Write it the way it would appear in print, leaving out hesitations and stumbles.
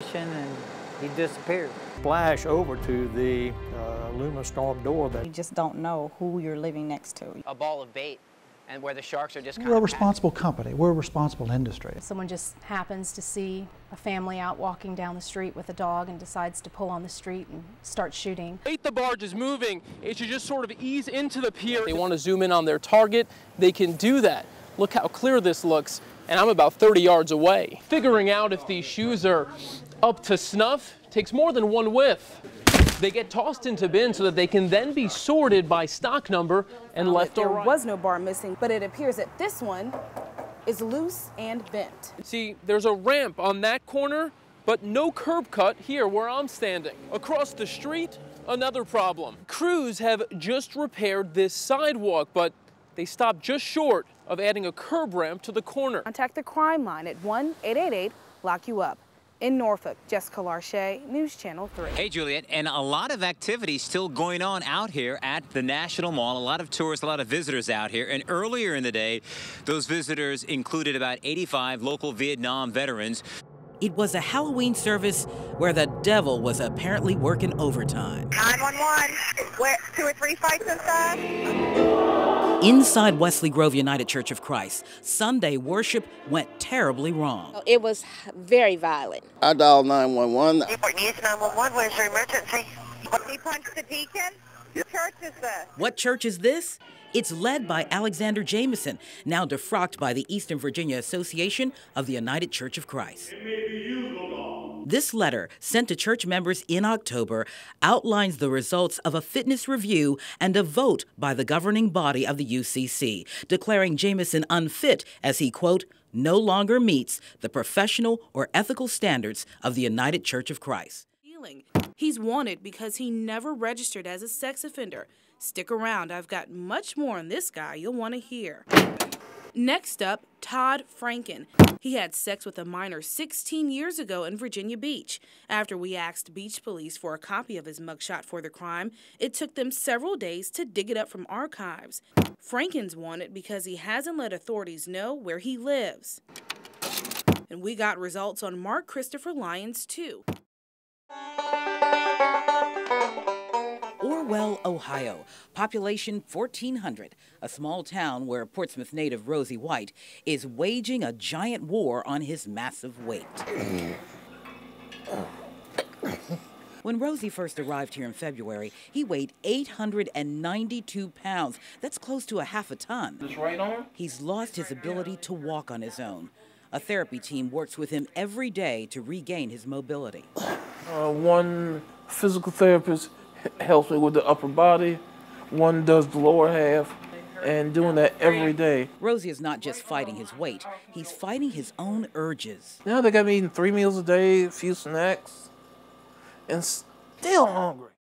fishing, and he disappeared. Flash over to the aluminum storm door. You just don't know who you're living next to. A ball of bait, and where the sharks are just kind We're a of responsible company. We're a responsible industry. Someone just happens to see a family out walking down the street with a dog and decides to pull on the street and start shooting. The barge is moving. It should just sort of ease into the pier. They want to zoom in on their target. They can do that. Look how clear this looks, and I'm about 30 yards away. Figuring out if these shoes are up to snuff takes more than one whiff. They get tossed into bins so that they can then be sorted by stock number and left or right. There was no bar missing, but it appears that this one is loose and bent. See, there's a ramp on that corner, but no curb cut here where I'm standing. Across the street, another problem. Crews have just repaired this sidewalk, but they stopped just short of adding a curb ramp to the corner. Contact the crime line at 1-888-LOCK-YOU-UP. In Norfolk, Jessica Larche, News Channel 3. Hey, Juliet, and a lot of activity still going on out here at the National Mall. A lot of tourists, a lot of visitors out here. And earlier in the day, those visitors included about 85 local Vietnam veterans. It was a Halloween service where the devil was apparently working overtime. 911, where 2 or 3 fights inside? Inside Wesley Grove United Church of Christ, Sunday worship went terribly wrong. It was very violent. I dialed 911. Newport News 911, where's your emergency? He punched the deacon? What church is this? What church is this? It's led by Alexander Jameson, now defrocked by the Eastern Virginia Association of the United Church of Christ. This letter, sent to church members in October, outlines the results of a fitness review and a vote by the governing body of the UCC, declaring Jameson unfit as he, quote, no longer meets the professional or ethical standards of the United Church of Christ. He's wanted because he never registered as a sex offender. Stick around, I've got much more on this guy you'll want to hear. Next up, Todd Franken. He had sex with a minor 16 years ago in Virginia Beach. After we asked beach police for a copy of his mugshot for the crime, it took them several days to dig it up from archives. Franken's wanted because he hasn't let authorities know where he lives. And we got results on Mark Christopher Lyons, too. Orwell, Ohio, population 1,400, a small town where Portsmouth native Rosie White is waging a giant war on his massive weight. When Rosie first arrived here in February, he weighed 892 pounds. That's close to a half a ton. This right arm? He's lost his ability to walk on his own. A therapy team works with him every day to regain his mobility. One physical therapist helps me with the upper body, one does the lower half, and doing that every day. Rosie is not just fighting his weight, he's fighting his own urges. Now they got me eating 3 meals a day, a few snacks, and still hungry.